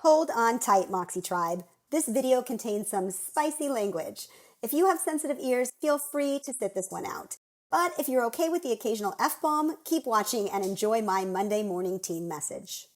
Hold on tight, Moxie Tribe. This video contains some spicy language. If you have sensitive ears, feel free to sit this one out. But if you're okay with the occasional F-bomb, keep watching and enjoy my Monday morning team message.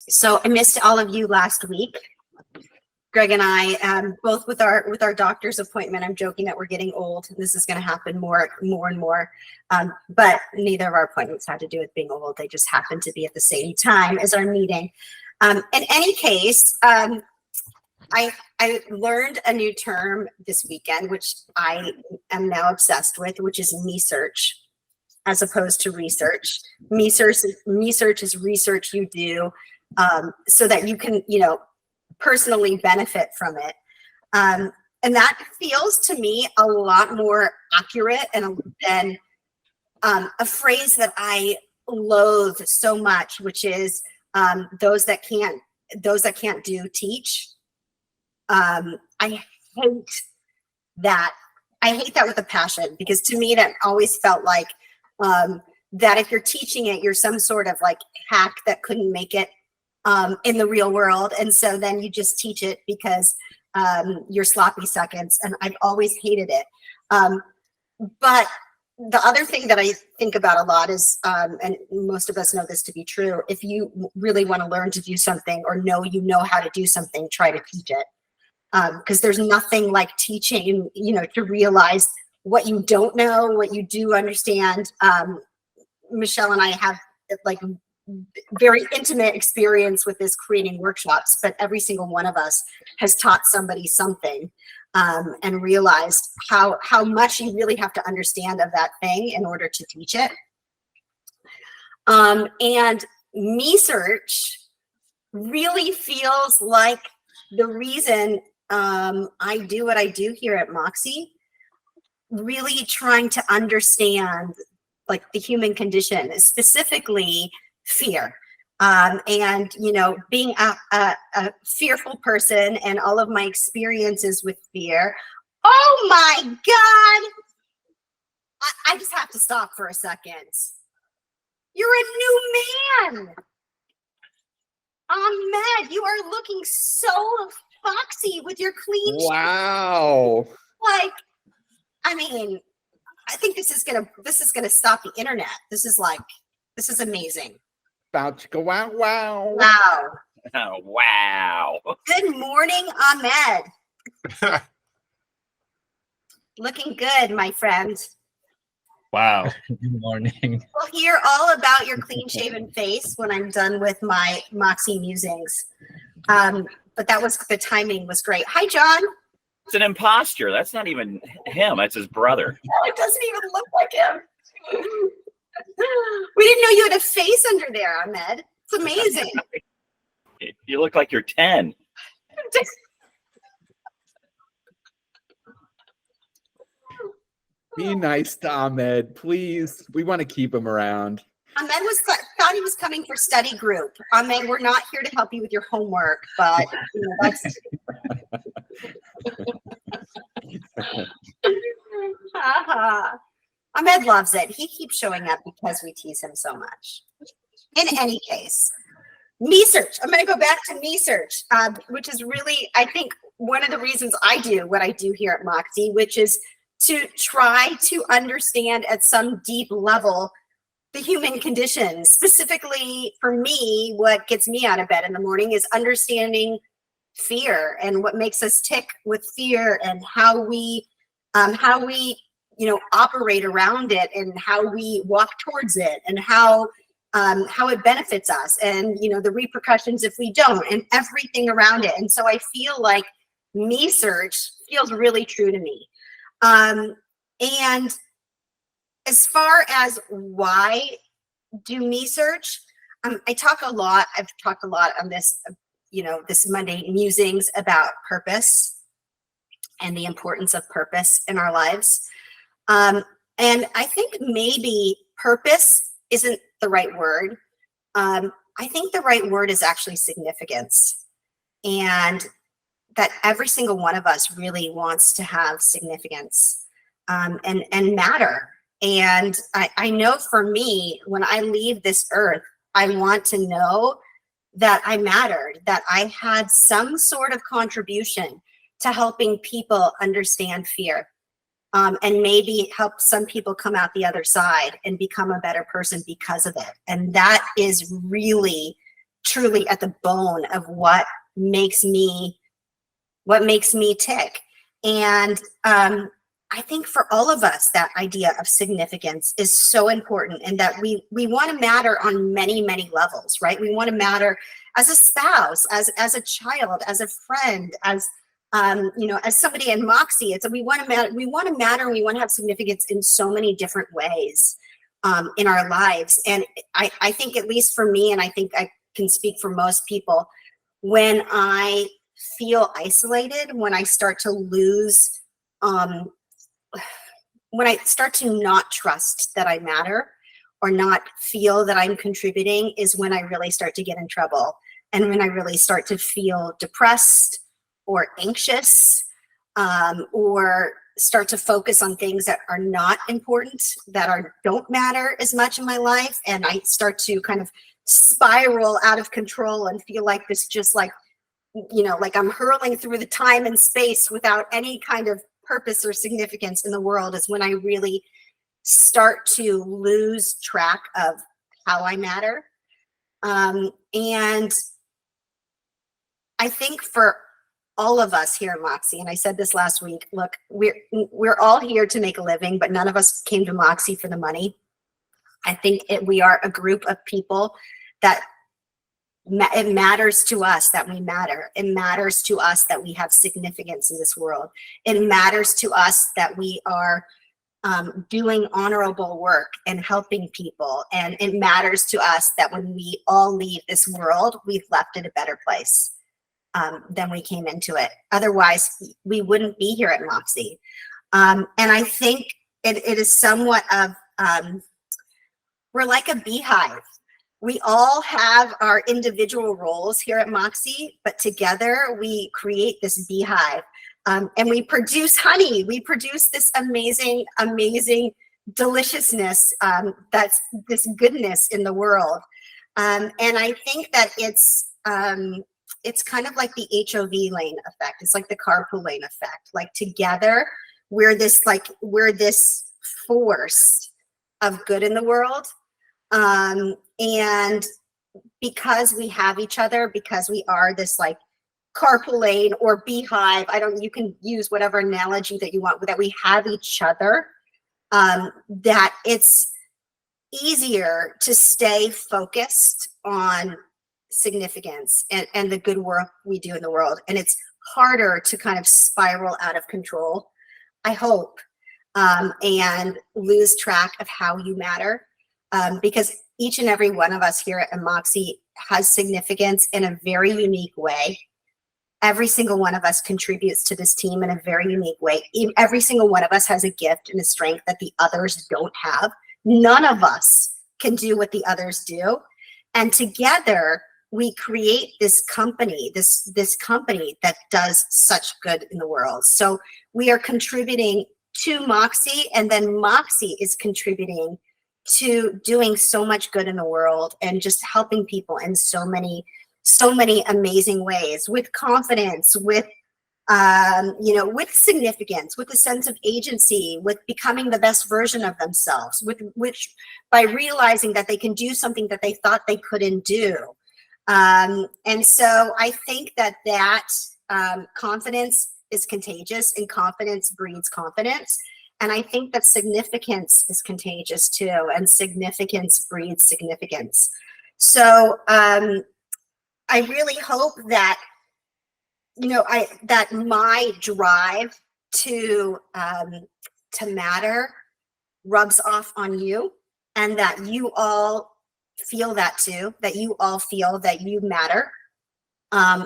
So I missed all of you last week. Greg and I, both with our doctor's appointment. I'm joking that we're getting old. This is going to happen more and more. But neither of our appointments had to do with being old. They just happened to be at the same time as our meeting. In any case, I learned a new term this weekend, which I am now obsessed with, which is me search, as opposed to research. Me search is research you do so that you can, personally benefit from it. And that feels to me a lot more accurate than a phrase that I loathe so much, which is those that can't do teach. I hate that. I hate that with a passion, because to me that always felt like that if you're teaching it, you're some sort of like hack that couldn't make it in the real world. And so then you just teach it because you're sloppy seconds. And I've always hated it. But the other thing that I think about a lot is, and most of us know this to be true, if you really want to learn to do something or know how to do something, try to teach it. Because there's nothing like teaching, to realize what you don't know, what you do understand. Michelle and I have like very intimate experience with this creating workshops, but every single one of us has taught somebody something and realized how much you really have to understand of that thing in order to teach it. And me search really feels like the reason I do what I do here at Moxie, really trying to understand like the human condition, specifically fear. And, being a fearful person and all of my experiences with fear. Oh my God. I just have to stop for a second. You're a new man. Ahmed, you are looking so foxy with your clean Wow. shave. Like, I mean, I think this is gonna stop the internet. This is amazing. About to go wow, wow. Wow. Oh, wow. Good morning, Ahmed. Looking good, my friend. Wow. Good morning. We'll hear all about your clean-shaven face when I'm done with my Moxie musings. But the timing was great. Hi, John. It's an imposter. That's not even him. That's his brother. No, it doesn't even look like him. We didn't know you had a face under there, Ahmed. It's amazing. You look like you're 10. Be nice to Ahmed, please. We want to keep him around. Ahmed thought he was coming for study group. Ahmed, we're not here to help you with your homework, but that's. Ahmed loves it. He keeps showing up because we tease him so much. In any case, me search. I'm going to go back to me search, which is really, I think, one of the reasons I do what I do here at Moxie, which is to try to understand at some deep level the human condition. Specifically for me, what gets me out of bed in the morning is understanding fear and what makes us tick with fear, and how we operate around it, and how we walk towards it, and how it benefits us, and the repercussions if we don't, and everything around it. And so I feel like me search feels really true to me. And as far as why do me search, I've talked a lot on this, this Monday musings about purpose and the importance of purpose in our lives. And I think maybe purpose isn't the right word. I think the right word is actually significance, and that every single one of us really wants to have significance and matter And I know for me, when I leave this earth, I want to know that I mattered, that I had some sort of contribution to helping people understand fear, and maybe help some people come out the other side and become a better person because of it. And that is really, truly at the bone of what makes me tick. And I think for all of us, that idea of significance is so important, and that we want to matter on many, many levels, right? We want to matter as a spouse, as a child, as a friend, as as somebody in Moxie. It's we want to matter, and we want to have significance in so many different ways in our lives. And I think, at least for me, and I think I can speak for most people, when I feel isolated, when I start to lose, when I start to not trust that I matter, or not feel that I'm contributing, is when I really start to get in trouble. And when I really start to feel depressed or anxious, or start to focus on things that are not important, that don't matter as much in my life. And I start to kind of spiral out of control and feel like this, just like, like I'm hurling through the time and space without any kind of purpose or significance in the world, is when I really start to lose track of how I matter. And I think for all of us here at Moxie, and I said this last week, look, we're all here to make a living, but none of us came to Moxie for the money. I think we are a group of people that it matters to us that we matter. It matters to us that we have significance in this world. It matters to us that we are doing honorable work and helping people. And it matters to us that when we all leave this world, we've left it a better place than we came into it. Otherwise, we wouldn't be here at Moxie. And I think it is somewhat of, we're like a beehive. We all have our individual roles here at Moxie, but together we create this beehive. And we produce honey. We produce this amazing, amazing deliciousness, that's this goodness in the world. And I think that it's kind of like the HOV lane effect. It's like the carpool lane effect. Like together, we're this force of good in the world. And because we have each other, because we are this like carpool lane or beehive, you can use whatever analogy that you want, that we have each other, that it's easier to stay focused on significance and the good work we do in the world. And it's harder to kind of spiral out of control, I hope, and lose track of how you matter. Because each and every one of us here at Moxie has significance in a very unique way. Every single one of us contributes to this team in a very unique way. Every single one of us has a gift and a strength that the others don't have. None of us can do what the others do. And together we create this company, this company that does such good in the world. So we are contributing to Moxie, and then Moxie is contributing to doing so much good in the world and just helping people in so many amazing ways, with confidence, with with significance, with a sense of agency, with becoming the best version of themselves, which by realizing that they can do something that they thought they couldn't do. And so I think that confidence is contagious, and confidence breeds confidence. And I think that significance is contagious too, and significance breeds significance. So I really hope that, that my drive to matter rubs off on you, and that you all feel that too, that you all feel that you matter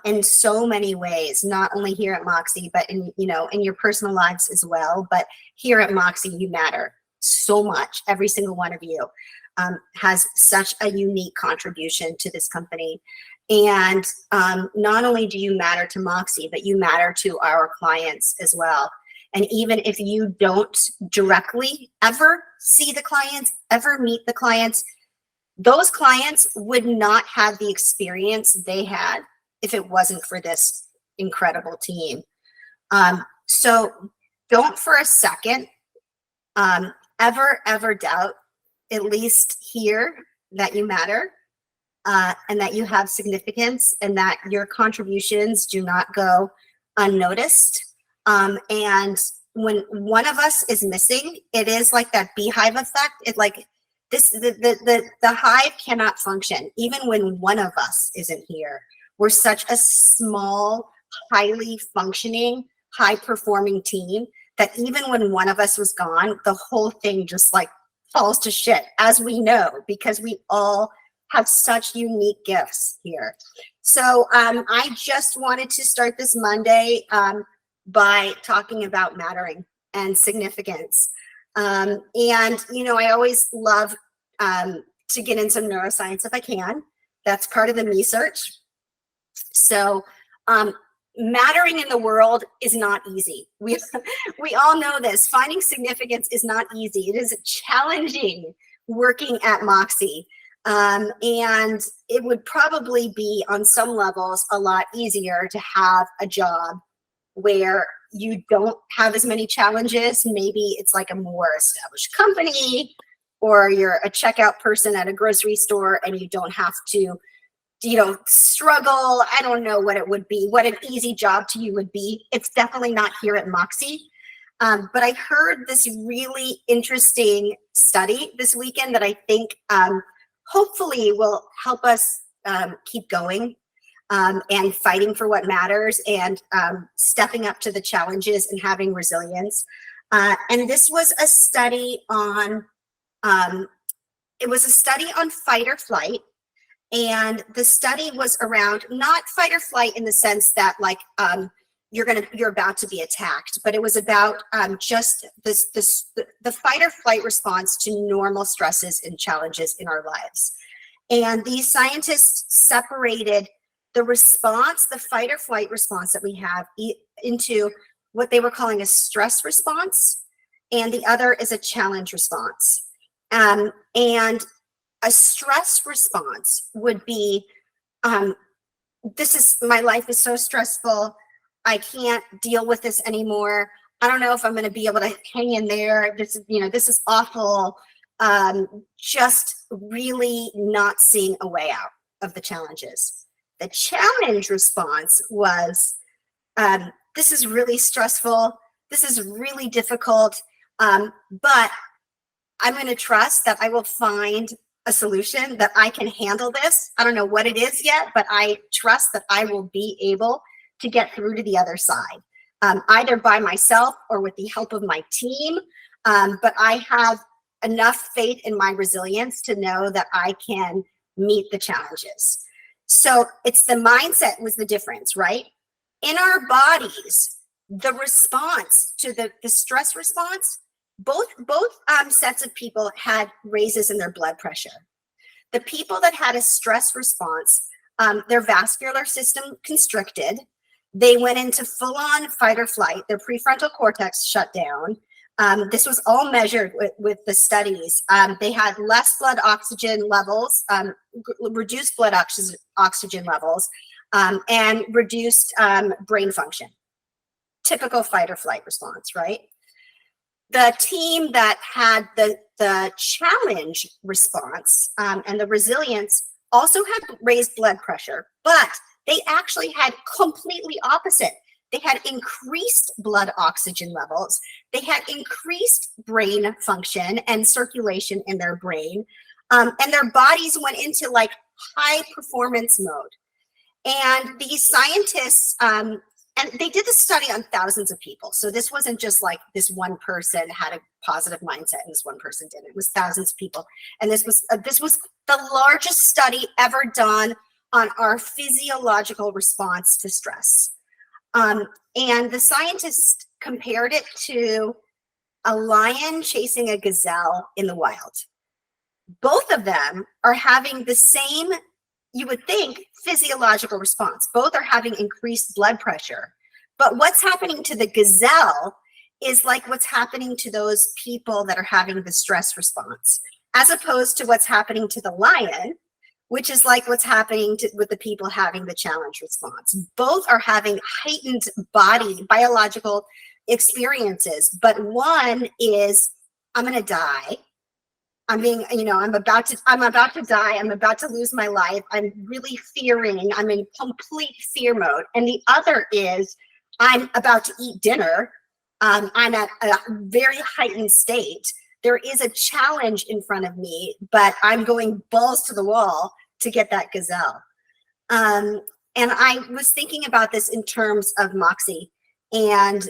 in so many ways, not only here at Moxie, but in your personal lives as well. But here at Moxie, you matter so much. Every single one of you has such a unique contribution to this company. And not only do you matter to Moxie, but you matter to our clients as well. And even if you don't directly ever see the clients, ever meet the clients, those clients would not have the experience they had if it wasn't for this incredible team. So don't for a second ever doubt, at least here, that you matter, and that you have significance, and that your contributions do not go unnoticed. And when one of us is missing, it is like that beehive effect. It like this, the hive cannot function even when one of us isn't here. We're such a small, highly functioning, high performing team that even when one of us was gone, the whole thing just like falls to shit, as we know, because we all have such unique gifts here. So I just wanted to start this Monday by talking about mattering and significance. And, you know, I always love to get in some neuroscience if I can. That's part of the me search. So mattering in the world is not easy. We all know this. Finding significance is not easy. It is challenging working at Moxie. And it would probably be on some levels a lot easier to have a job where you don't have as many challenges. Maybe it's like a more established company, or you're a checkout person at a grocery store and you don't have to, you know, struggle. I don't know what it would be, what an easy job to you would be. It's definitely not here at Moxie. But I heard this really interesting study this weekend that I think hopefully will help us keep going and fighting for what matters, and stepping up to the challenges and having resilience. And this was a study on, fight or flight. And the study was around not fight or flight in the sense that like you're about to be attacked, but it was about just the fight or flight response to normal stresses and challenges in our lives. And these scientists separated the response, the fight or flight response that we have, into what they were calling a stress response, and the other is a challenge response. And a stress response would be, my life is so stressful, I can't deal with this anymore. I don't know if I'm going to be able to hang in there. This is awful. Just really not seeing a way out of the challenges. The challenge response was, this is really stressful. This is really difficult. But I'm going to trust that I will find a solution, that I can handle this. I don't know what it is yet, but I trust that I will be able to get through to the other side, either by myself or with the help of my team. But I have enough faith in my resilience to know that I can meet the challenges. So it's the mindset was the difference, right? In our bodies, the response to the stress response, both sets of people had raises in their blood pressure. The people that had a stress response, their vascular system constricted. They went into full-on fight or flight. Their prefrontal cortex shut down. This was all measured with the studies. They had less blood oxygen levels, reduced blood oxygen levels, and reduced brain function. Typical fight or flight response, right? The team that had the challenge response and the resilience also had raised blood pressure, but they actually had completely opposite. They had increased blood oxygen levels. They had increased brain function and circulation in their brain. And their bodies went into like high performance mode. And these scientists, and they did this study on thousands of people. So this wasn't just like this one person had a positive mindset and this one person didn't. It was thousands of people. And this was the largest study ever done on our physiological response to stress. And the scientists compared it to a lion chasing a gazelle in the wild. Both of them are having the same, you would think, physiological response. Both are having increased blood pressure. But what's happening to the gazelle is like what's happening to those people that are having the stress response, as opposed to what's happening to the lion, which is like what's happening with the people having the challenge response. Both are having heightened biological experiences, but one is, I'm going to die. I'm about to die. I'm about to lose my life. I'm really fearing. I'm in complete fear mode. And the other is, I'm about to eat dinner. I'm at a very heightened state. There is a challenge in front of me, but I'm going balls to the wall to get that gazelle. And I was thinking about this in terms of Moxie and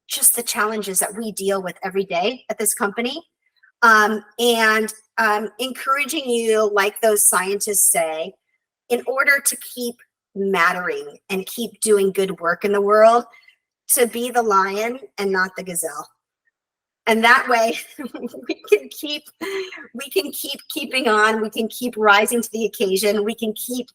just the challenges that we deal with every day at this company. And encouraging you, like those scientists say, in order to keep mattering and keep doing good work in the world, to be the lion and not the gazelle. And that way we can keep keeping on. We can keep rising to the occasion. We can keep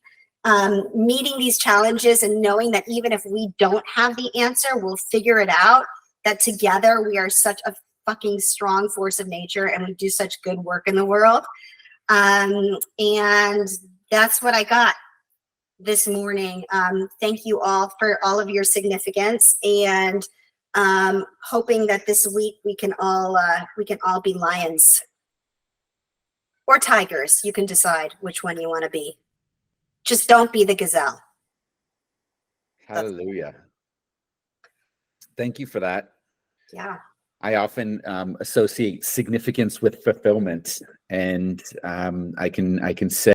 meeting these challenges and knowing that even if we don't have the answer, we'll figure it out, that together we are such a fucking strong force of nature and we do such good work in the world. And that's what I got this morning. Thank you all for all of your significance, and hoping that this week we can all be lions or tigers. You can decide which one you want to be. Just don't be the gazelle. Hallelujah. Thank you for that. Yeah. I often associate significance with fulfillment, and I can say